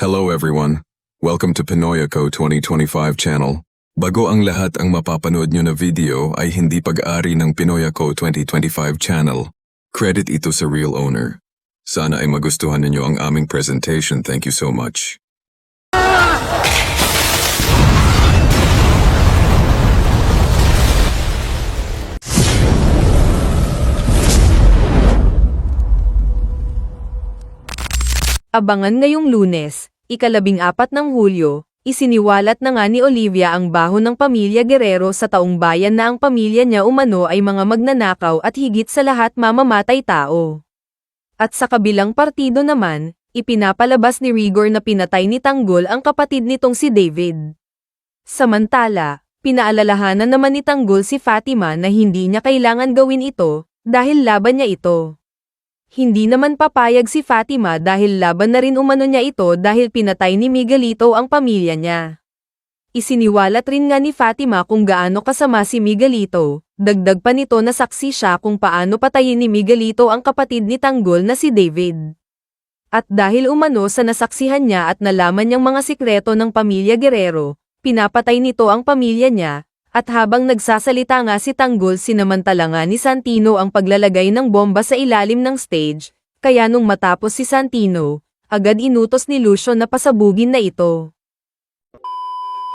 Hello everyone. Welcome to Pinoy Ako 2025 channel. Bago ang lahat, ang mapapanood nyo na video ay hindi pag-aari ng Pinoy Ako 2025 channel. Credit ito sa real owner. Sana ay magustuhan ninyo ang aming presentation. Thank you so much. Abangan ngayong Lunes, ika-14 ng Hulyo, isiniwalat na nga ni Olivia ang baho ng pamilya Guerrero sa taong bayan na ang pamilya niya umano ay mga magnanakaw at higit sa lahat mamamatay tao. At sa kabilang partido naman, ipinapalabas ni Rigor na pinatay ni Tanggol ang kapatid nitong si David. Samantala, pinaalalahanan naman ni Tanggol si Fatima na hindi niya kailangan gawin ito, dahil laban niya ito. Hindi naman papayag si Fatima dahil laban na rin umano niya ito dahil pinatay ni Miguelito ang pamilya niya. Isiniwalat rin nga ni Fatima kung gaano kasama si Miguelito, dagdag pa nito na saksi siya kung paano patayin ni Miguelito ang kapatid ni Tanggol na si David. At dahil umano sa nasaksihan niya at nalaman niyang mga sikreto ng pamilya Guerrero, pinapatay nito ang pamilya niya. At habang nagsasalita nga si Tanggol, sinamantala nga ni Santino ang paglalagay ng bomba sa ilalim ng stage, kaya nung matapos si Santino, agad inutos ni Lucio na pasabugin na ito.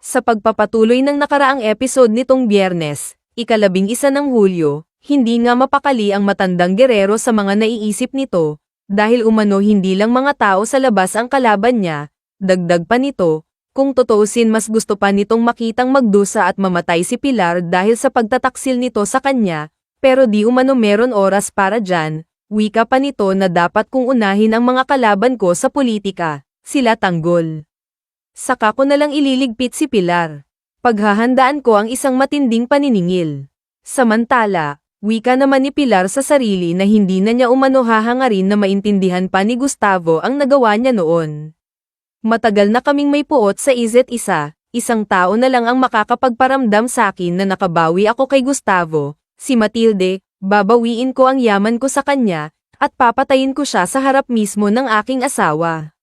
Sa pagpapatuloy ng nakaraang episode nitong Biyernes, ika-11 ng Hulyo, hindi nga mapakali ang matandang Guerrero sa mga naiisip nito, dahil umano hindi lang mga tao sa labas ang kalaban niya, dagdag pa nito. Kung totoosin, mas gusto pa nitong makitang magdusa at mamatay si Pilar dahil sa pagtataksil nito sa kanya, pero di umano meron oras para dyan, wika pa nito na dapat kong unahin ang mga kalaban ko sa politika, sila Tanggol. Saka ko nalang ililigpit si Pilar. Paghahandaan ko ang isang matinding paniningil. Samantala, wika naman ni Pilar sa sarili na hindi na niya umano hahangarin na maintindihan pa ni Gustavo ang nagawa niya noon. Matagal na kaming may puot sa isa't isa, isang tao na lang ang makakapagparamdam sa akin na nakabawi ako kay Gustavo, si Matilde, babawiin ko ang yaman ko sa kanya, at papatayin ko siya sa harap mismo ng aking asawa.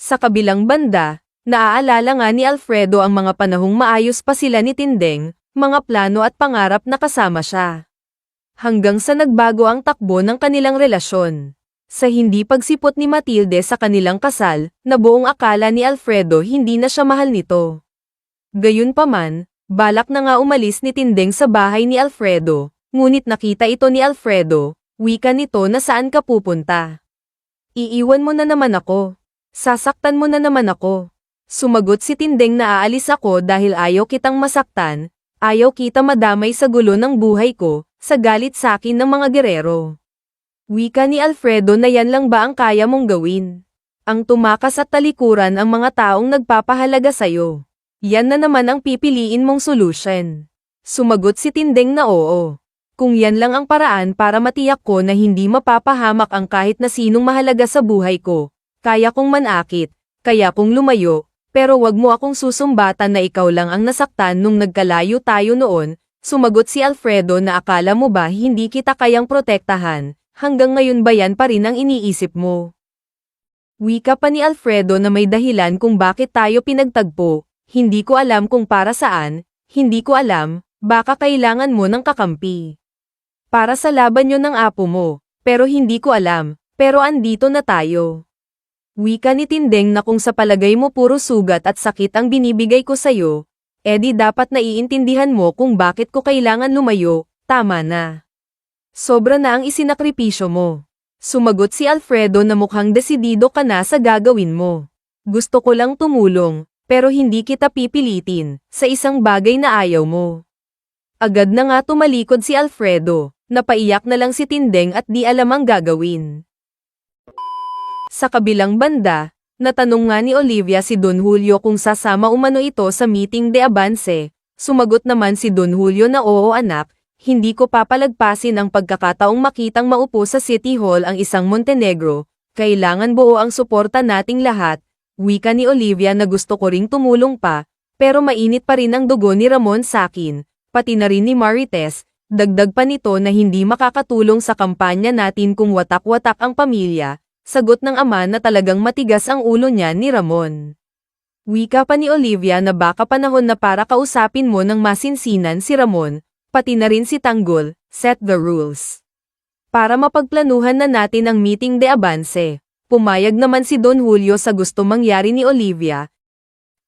Sa kabilang banda, naaalala nga ni Alfredo ang mga panahong maayos pa sila ni Tindeng, mga plano at pangarap na kasama siya. Hanggang sa nagbago ang takbo ng kanilang relasyon. Sa hindi pagsipot ni Matilde sa kanilang kasal, na buong akala ni Alfredo hindi na siya mahal nito. Gayunpaman, balak na nga umalis ni Tindeng sa bahay ni Alfredo, ngunit nakita ito ni Alfredo, wika nito na saan ka pupunta. Iiwan mo na naman ako. Sasaktan mo na naman ako. Sumagot si Tindeng na aalis ako dahil ayaw kitang masaktan, ayaw kita madamay sa gulo ng buhay ko, sa galit sa akin ng mga Guerrero. Wika ni Alfredo na yan lang ba ang kaya mong gawin? Ang tumakas at talikuran ang mga taong nagpapahalaga sa'yo. Yan na naman ang pipiliin mong solution. Sumagot si Tindeng na oo. Kung yan lang ang paraan para matiyak ko na hindi mapapahamak ang kahit na sinong mahalaga sa buhay ko, kaya kong manakit, kaya kong lumayo, pero wag mo akong susumbatan na ikaw lang ang nasaktan nung nagkalayo tayo noon. Sumagot si Alfredo na akala mo ba hindi kita kayang protektahan? Hanggang ngayon ba yan pa rin ang iniisip mo? Wika pa ni Alfredo na may dahilan kung bakit tayo pinagtagpo, hindi ko alam kung para saan, hindi ko alam, baka kailangan mo ng kakampi. Para sa laban yun ng apo mo, pero hindi ko alam, pero andito na tayo. Wika ni Tindeng na kung sa palagay mo puro sugat at sakit ang binibigay ko sa'yo, edi dapat naiintindihan mo kung bakit ko kailangan lumayo, tama na. Sobra na ang isinakripisyo mo. Sumagot si Alfredo na mukhang desidido ka na sa gagawin mo. Gusto ko lang tumulong, pero hindi kita pipilitin, sa isang bagay na ayaw mo. Agad na nga tumalikod si Alfredo, napaiyak na lang si Tindeng at di alam ang gagawin. Sa kabilang banda, natanong nga ni Olivia si Don Julio kung sasama umano ito sa meeting de avance. Sumagot naman si Don Julio na oo anak, hindi ko papalagpasin ang pagkakataong makitang maupo sa City Hall ang isang Montenegro, kailangan buo ang suporta nating lahat, wika ni Olivia na gusto ko ring tumulong pa, pero mainit pa rin ang dugo ni Ramon sa akin, pati na rin ni Marites, dagdag pa nito na hindi makakatulong sa kampanya natin kung watak-watak ang pamilya, sagot ng ama na talagang matigas ang ulo niya ni Ramon. Wika pa ni Olivia na baka panahon na para kausapin mo ng masinsinan si Ramon, pati na rin si Tanggol, set the rules. Para mapagplanuhan na natin ang meeting de avance, pumayag naman si Don Julio sa gusto mangyari ni Olivia.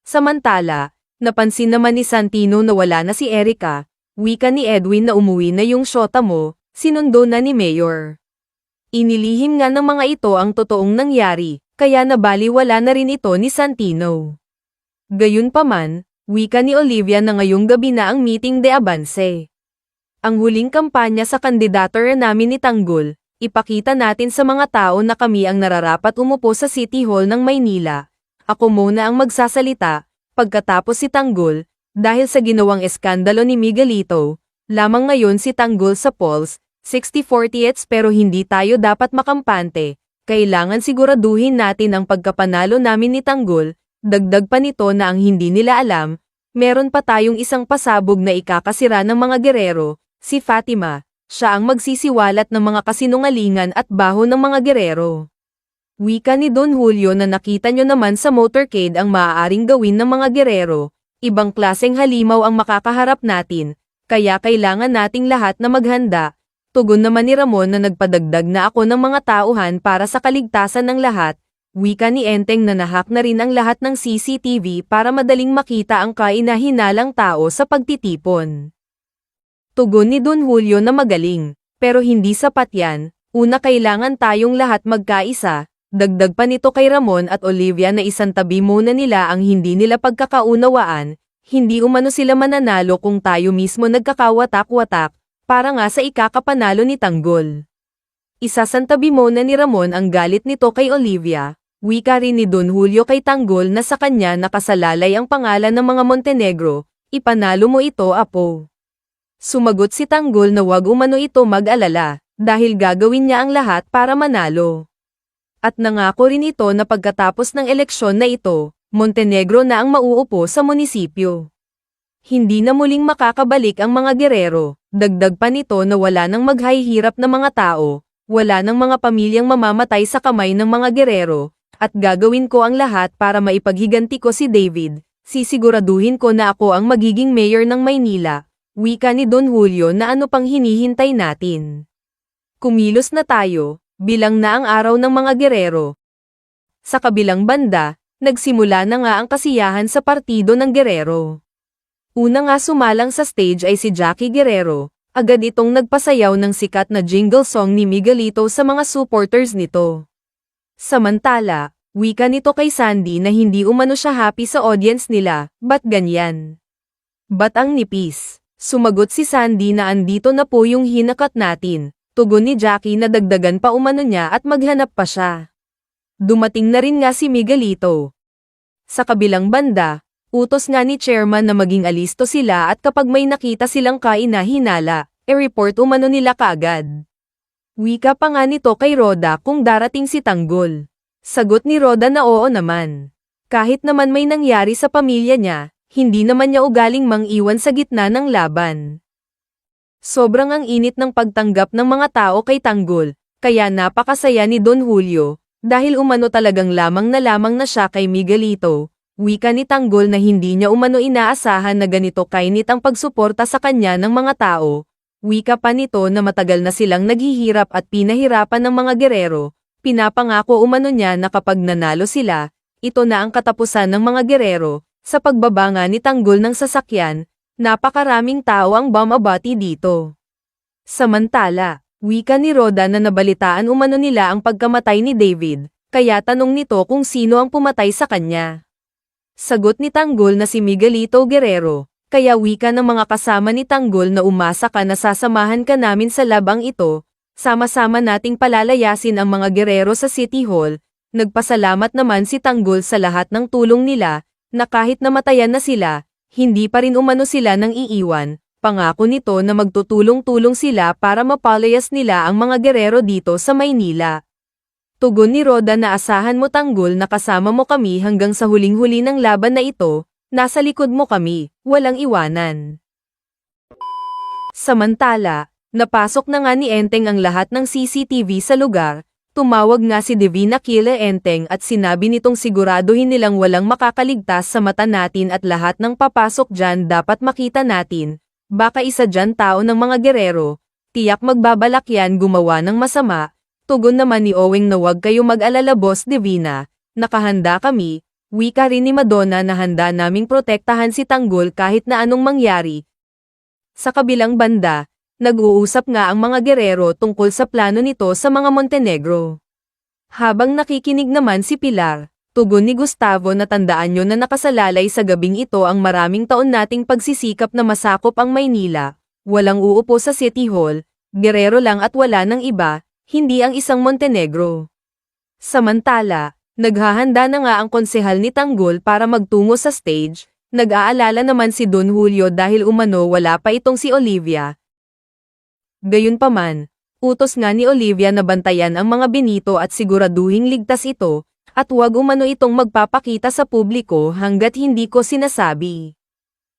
Samantala, napansin naman ni Santino na wala na si Erica, wika ni Edwin na umuwi na yung syota mo, sinundo na ni Mayor. Inilihim nga ng mga ito ang totoong nangyari, kaya nabaliwala na rin ito ni Santino. Gayunpaman, wika ni Olivia na ngayong gabi na ang meeting de avance. Ang huling kampanya sa kandidatura namin ni Tanggol, ipakita natin sa mga tao na kami ang nararapat umupo sa City Hall ng Maynila. Ako muna ang magsasalita, pagkatapos si Tanggol, dahil sa ginawang eskandalo ni Miguelito, lamang ngayon si Tanggol sa polls, 60-40 pero hindi tayo dapat makampante, kailangan siguraduhin natin ang pagkapanalo namin ni Tanggol, dagdag pa nito na ang hindi nila alam, meron pa tayong isang pasabog na ikakasira ng mga gerero, si Fatima, siya ang magsisiwalat ng mga kasinungalingan at baho ng mga gerero. Wika ni Don Julio na nakita nyo naman sa motorcade ang maaaring gawin ng mga gerero, ibang klaseng halimaw ang makakaharap natin, kaya kailangan nating lahat na maghanda. Tugon naman ni Ramon na nagpadagdag na ako ng mga tauhan para sa kaligtasan ng lahat, wika ni Enteng na nahak na rin ang lahat ng CCTV para madaling makita ang kainahinalang tao sa pagtitipon. Tugon ni Don Julio na magaling, pero hindi sapat yan, una kailangan tayong lahat magkaisa, dagdag pa nito kay Ramon at Olivia na isantabi muna nila ang hindi nila pagkakaunawaan, hindi umano sila mananalo kung tayo mismo nagkakawatak-watak, para nga sa ikakapanalo ni Tanggol. Isasantabi muna ni Ramon ang galit nito kay Olivia, wika rin ni Don Julio kay Tanggol na sa kanya nakasalalay ang pangalan ng mga Montenegro, ipanalo mo ito apo. Sumagot si Tanggol na wag umano ito mag-alala, dahil gagawin niya ang lahat para manalo. At nangako rin ito na pagkatapos ng eleksyon na ito, Montenegro na ang mauupo sa munisipyo. Hindi na muling makakabalik ang mga gerero, dagdag pa nito na wala nang maghahirap na mga tao, wala nang mga pamilyang mamamatay sa kamay ng mga gerero, at gagawin ko ang lahat para maipaghiganti ko si David, sisiguraduhin ko na ako ang magiging mayor ng Maynila, wika ni Don Julio na ano pang hinihintay natin. Kumilos na tayo, bilang na ang araw ng mga gerero. Sa kabilang banda, nagsimula na nga ang kasiyahan sa partido ng gerero. Una nga sumalang sa stage ay si Jackie Guerrero, agad itong nagpasayaw ng sikat na jingle song ni Miguelito sa mga supporters nito. Samantala, wika nito kay Sandy na hindi umano siya happy sa audience nila, ba't ganyan? Ba't ang nipis? Sumagot si Sandy na andito na po yung hinakat natin, tugon ni Jackie na dagdagan pa umano niya at maghanap pa siya. Dumating na rin nga si Miguelito. Sa kabilang banda, utos nga ni chairman na maging alisto sila at kapag may nakita silang kainahinala, e-report umano nila kaagad. Wika pa nga nito kay Roda kung darating si Tanggol. Sagot ni Roda na oo naman. Kahit naman may nangyari sa pamilya niya, hindi naman niya ugaling mang-iwan sa gitna ng laban. Sobrang ang init ng pagtanggap ng mga tao kay Tanggol, kaya napakasaya ni Don Julio, dahil umano talagang lamang na siya kay Miguelito. Wika ni Tanggol na hindi niya umano inaasahan na ganito kainit ang pagsuporta sa kanya ng mga tao. Wika pa nito na matagal na silang naghihirap at pinahirapan ng mga gerero. Pinapangako umano niya na kapag nanalo sila, ito na ang katapusan ng mga gerero. Sa pagbabanga ni Tanggol ng sasakyan, napakaraming tao ang bumabati dito. Samantala, wika ni Roda na nabalitaan umano nila ang pagkamatay ni David, kaya tanong nito kung sino ang pumatay sa kanya. Sagot ni Tanggol na si Miguelito Guerrero, kaya wika ng mga kasama ni Tanggol na umasa ka na sasamahan ka namin sa labang ito, sama-sama nating palalayasin ang mga gerero sa City Hall. Nagpasalamat naman si Tanggol sa lahat ng tulong nila, na kahit namatayan na sila, hindi pa rin umano sila nang iiwan, pangako nito na magtutulong-tulong sila para mapalayas nila ang mga gerero dito sa Maynila. Tugon ni Roda na asahan mo Tanggol na kasama mo kami hanggang sa huling-huli ng laban na ito, nasa likod mo kami, walang iwanan. Samantala, napasok na nga ni Enteng ang lahat ng CCTV sa lugar, Tumawag nga si Divina Kile Enteng at sinabi nitong siguraduhin nilang walang makakaligtas sa mata natin at lahat ng papasok dyan dapat makita natin. Baka isa dyan tao ng mga gerero, tiyak magbabalak yan gumawa ng masama. Tugon naman ni Owing na wag kayo mag-alala Boss Divina, nakahanda kami. Wika rin ni Madonna na handa naming protektahan si Tanggol kahit na anong mangyari. Sa kabilang banda, nag-uusap nga ang mga gerero tungkol sa plano nito sa mga Montenegro. Habang nakikinig naman si Pilar, tugon ni Gustavo na tandaan nyo na nakasalalay sa gabing ito ang maraming taon nating pagsisikap na masakop ang Maynila. Walang uupo sa City Hall, gerero lang at wala ng iba, hindi ang isang Montenegro. Samantala, naghahanda na nga ang konsehal ni Tanggol para magtungo sa stage. Nag-aalala naman si Don Julio dahil umano wala pa itong si Olivia. Gayunpaman, utos nga ni Olivia na bantayan ang mga Benito at siguraduhing ligtas ito, at huwag umano itong magpapakita sa publiko hanggat hindi ko sinasabi.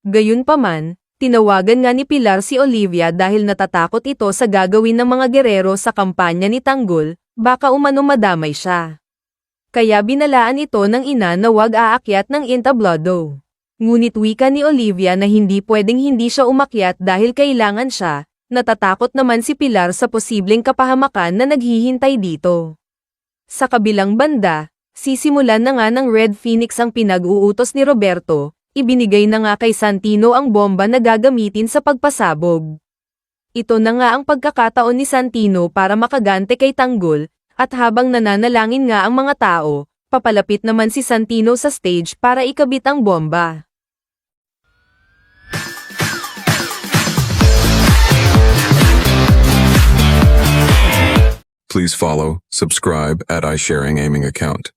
Gayunpaman, tinawagan nga ni Pilar si Olivia dahil natatakot ito sa gagawin ng mga gerero sa kampanya ni Tanggol, baka umano madamay siya. Kaya binalaan ito ng ina na huwag aakyat ng entablado. Ngunit wika ni Olivia na hindi pwedeng hindi siya umakyat dahil kailangan siya, natatakot naman si Pilar sa posibleng kapahamakan na naghihintay dito. Sa kabilang banda, sisimulan na nga ng Red Phoenix ang pinag-uutos ni Roberto, ibinigay na nga kay Santino ang bomba na gagamitin sa pagpasabog. Ito na nga ang pagkakataon ni Santino para makagante kay Tanggol, at habang nananalangin nga ang mga tao, papalapit naman si Santino sa stage para ikabit ang bomba. Please follow, subscribe at iSharing Aiming account.